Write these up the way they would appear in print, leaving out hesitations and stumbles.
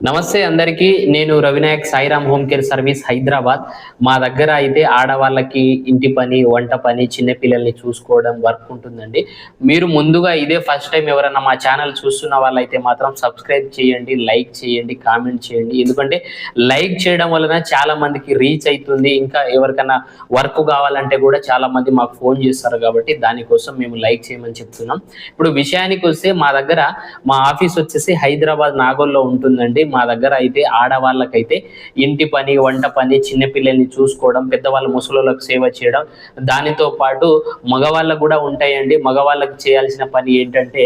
నమస్తే అందరికీ. నేను Ravinayak Sairam home care service Hyderabad. మా దగ్గర అయితే ఆడవాళ్ళకి ఇంటి పని, వంట పని, చిన్న పిల్లల్ని చూసుకోవడం వర్క్ ఉంటుందండి. మీరు ముందుగా ఇదే ఫస్ట్ టైం ఎవరైనా మా ఛానల్ చూస్తున్న వాళ్ళైతే మాత్రం సబ్స్క్రైబ్ చేయండి, లైక్ చేయండి, కామెంట్ చేయండి. ఎందుకంటే లైక్ చేయడం వలన చాలా మందికి రీచ్ అవుతుంది. ఇంకా ఎవరికైనా వర్క్ కావాలంటే కూడా చాలా మంది మాకు ఫోన్ చేస్తారు కాబట్టి దానికోసం మేము లైక్ చేయమని చెప్తున్నాం. ఇప్పుడు విషయానికి వస్తే మా ఆఫీస్ వచ్చేసి హైదరాబాద్ నాగోల్లో ఉంటుందండి. మా దగ్గర అయితే ఆడవాళ్ళకైతే ఇంటి పని, వంట పని, చిన్నపిల్లల్ని చూసుకోవడం, పెద్దవాళ్ళ ముసలోళ్ళకు సేవ చేయడం, దానితో పాటు మగవాళ్ళకు కూడా ఉంటాయండి. మగవాళ్ళకి చేయాల్సిన పని ఏంటంటే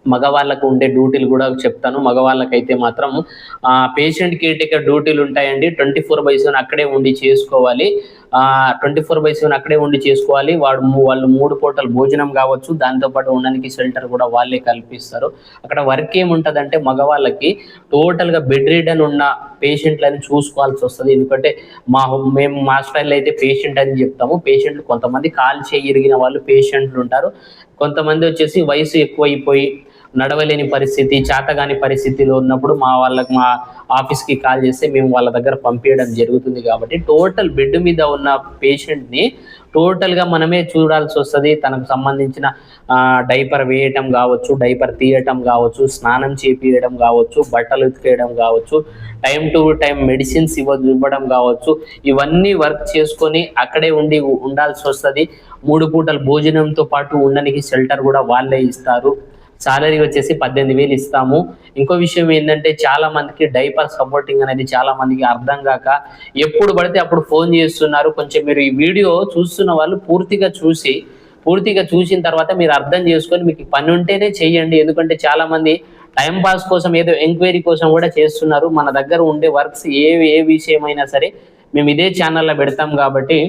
మగవాళ్ళకు ఉండే డ్యూటీలు కూడా చెప్తాను. మగవాళ్ళకైతే మాత్రం పేషెంట్ కేర్ టేకర్ డ్యూటీలు ఉంటాయండి. 24/7 అక్కడే ఉండి చేసుకోవాలి. 24/7 అక్కడే ఉండి చేసుకోవాలి. వాళ్ళు 3 పూటలు భోజనం కావచ్చు, దాంతోపాటు ఉండడానికి షెల్టర్ కూడా వాళ్ళే కల్పిస్తారు. అక్కడ వర్క్ ఏముంటుందంటే మగవాళ్ళకి టోటల్గా బెడ్ రిడన్ ఉన్న పేషెంట్లని చూసుకోవాల్సి వస్తుంది. ఎందుకంటే మేము మా స్టైల్లో అయితే పేషెంట్ అని చెప్తాము. పేషెంట్లు కొంతమంది కాలు చేయి ఇరిగిన వాళ్ళు పేషెంట్లు ఉంటారు. కొంతమంది వచ్చేసి వయసు ఎక్కువైపోయి నడవలేని పరిస్థితి, చేతగాని పరిస్థితిలో ఉన్నప్పుడు మా ఆఫీస్కి కాల్ చేస్తే మేము వాళ్ళ దగ్గర పంపించడం జరుగుతుంది. కాబట్టి టోటల్ బెడ్ మీద ఉన్న పేషెంట్ని టోటల్గా మనమే చూడాల్సి వస్తుంది. తనకు సంబంధించిన డైపర్ వేయటం కావచ్చు, డైపర్ తీయటం కావచ్చు, స్నానం చేపియడం కావచ్చు, బట్టలు ఉతికేయడం కావచ్చు, టైం టు టైం మెడిసిన్స్ ఇవ్వడం కావచ్చు, ఇవన్నీ వర్క్ చేసుకొని అక్కడే ఉండాల్సి వస్తుంది. 3 పూటల భోజనంతో పాటు ఉండడానికి షెల్టర్ కూడా వాళ్ళే ఇస్తారు. సాలరీ వచ్చేసి 18,000 ఇస్తాము. ఇంకో విషయం ఏంటంటే చాలా మందికి డైపర్ సపోర్టింగ్ అనేది చాలా మందికి అర్థం కాక ఎప్పుడు పడితే అప్పుడు ఫోన్ చేస్తున్నారు. కొంచెం మీరు ఈ వీడియో చూస్తున్న వాళ్ళు పూర్తిగా చూసిన తర్వాత మీరు అర్థం చేసుకొని మీకు పని ఉంటేనే చెయ్యండి. ఎందుకంటే చాలా మంది టైం పాస్ కోసం ఏదో ఎంక్వైరీ కోసం కూడా చేస్తున్నారు. మన దగ్గర ఉండే వర్క్స్ ఏ విషయమైనా సరే మేము ఇదే ఛానల్లో పెడతాం. కాబట్టి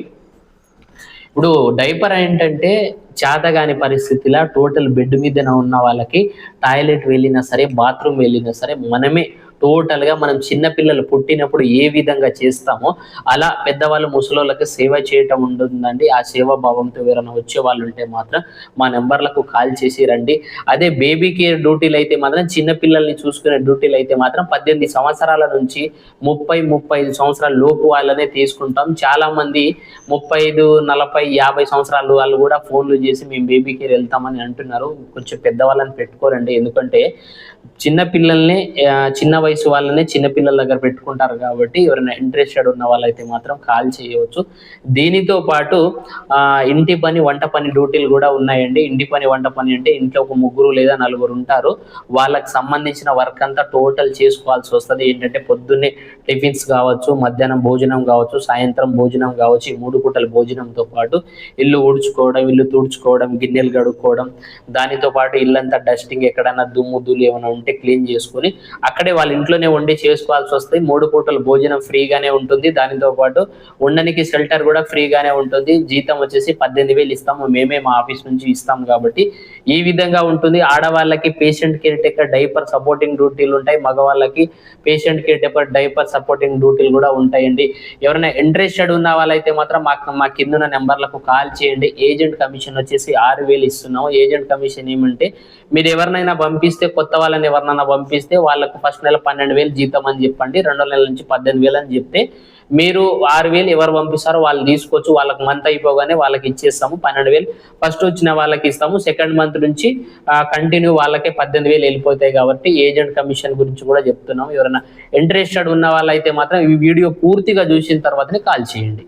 ఇప్పుడు డైపర్ ఏంటంటే చేతగాని పరిస్థితిలో టోటల్ బెడ్ మీద ఉన్న వాళ్ళకి టాయిలెట్ వెళ్ళినా సరే, బాత్రూమ్ వెళ్ళినా సరే మనమే టోటల్గా మనం చిన్నపిల్లలు పుట్టినప్పుడు ఏ విధంగా చేస్తామో అలా పెద్దవాళ్ళు ముసలోళ్ళకి సేవ చేయటం ఉంటుందండి. ఆ సేవా భావంతో ఎవరైనా వచ్చే వాళ్ళు ఉంటే మాత్రం మా నెంబర్లకు కాల్ చేసి రండి. అదే బేబీ కేర్ డ్యూటీలు అయితే మాత్రం చిన్నపిల్లల్ని చూసుకునే డ్యూటీలు అయితే మాత్రం 18 సంవత్సరాల నుంచి 35 సంవత్సరాల లోపు వాళ్ళనే తీసుకుంటాం. చాలామంది 35, 40, 50 సంవత్సరాల వాళ్ళు కూడా ఫోన్లు చేసి మేము బేబీ కేర్ వెళ్తామని అంటున్నారు. కొంచెం పెద్దవాళ్ళని పెట్టుకోరండి. ఎందుకంటే చిన్నపిల్లల్ని చిన్న వయసు వాళ్ళనే చిన్నపిల్లల దగ్గర పెట్టుకుంటారు. కాబట్టి ఎవరైనా ఇంట్రెస్టెడ్ ఉన్న వాళ్ళైతే మాత్రం కాల్ చేయవచ్చు. దీనితో పాటు ఇంటి పని, వంట పని డ్యూటీలు కూడా ఉన్నాయండి. ఇంటి పని, వంట పని అంటే ఇంట్లో ఒక 3 లేదా 4 ఉంటారు. వాళ్ళకి సంబంధించిన వర్క్ అంతా టోటల్ చేసుకోవాల్సి వస్తుంది. ఏంటంటే పొద్దున్నే టిఫిన్స్ కావచ్చు, మధ్యాహ్నం భోజనం కావచ్చు, సాయంత్రం భోజనం కావచ్చు, ఈ 3 పూటల భోజనంతో పాటు ఇల్లు ఊడ్చుకోవడం, ఇల్లు తుడుచుకోవడం, గిన్నెలు కడుక్కోవడం, దానితో పాటు ఇల్లంతా డస్టింగ్, ఎక్కడైనా దుమ్ము ధూళి ఏమైనా ఉంటే క్లీన్ చేసుకొని అక్కడే వాళ్ళ ఇంట్లోనే వండి చేసుకోవాల్సి వస్తాయి. 3 పూటల భోజనం ఫ్రీగానే ఉంటుంది. దానితో పాటు ఉండడానికి షెల్టర్ కూడా ఫ్రీగానే ఉంటుంది. జీతం వచ్చేసి 18,000 ఇస్తాము. మేమే మా ఆఫీస్ నుంచి ఇస్తాం. కాబట్టి ఈ విధంగా ఉంటుంది. ఆడవాళ్ళకి patient care taker diaper supporting డ్యూటీలు ఉంటాయి. మగవాళ్ళకి patient care taker diaper supporting డ్యూటీలు కూడా ఉంటాయండి. ఎవరైనా ఇంట్రెస్టెడ్ ఉన్న వాళ్ళైతే మాత్రం మా కింద నెంబర్లకు కాల్ చేయండి. ఏజెంట్ కమిషన్ వచ్చేసి 6,000 ఇస్తున్నాము. ఏజెంట్ కమిషన్ ఏమంటే మీరు ఎవరినైనా పంపిస్తే, కొత్త వాళ్ళని ఎవరినైనా పంపిస్తే వాళ్ళకు ఫస్ట్ నెల 12,000 జీతం అని చెప్పండి. 2వ నెల నుంచి 18,000 అని చెప్తే మీరు 6,000 ఎవరు పంపిస్తారో వాళ్ళు తీసుకోవచ్చు. వాళ్ళకి మంత్ అయిపోగానే వాళ్ళకి ఇచ్చేస్తాము. 12,000 ఫస్ట్ వచ్చిన వాళ్ళకి ఇస్తాము. సెకండ్ మంత్ నుంచి కంటిన్యూ వాళ్ళకే 18,000 వెళ్ళిపోతాయి. కాబట్టి ఏజెంట్ కమిషన్ గురించి కూడా చెప్తున్నాము. ఎవరైనా ఇంట్రెస్టెడ్ ఉన్న వాళ్ళైతే మాత్రం ఈ వీడియో పూర్తిగా చూసిన తర్వాతనే కాల్ చేయండి.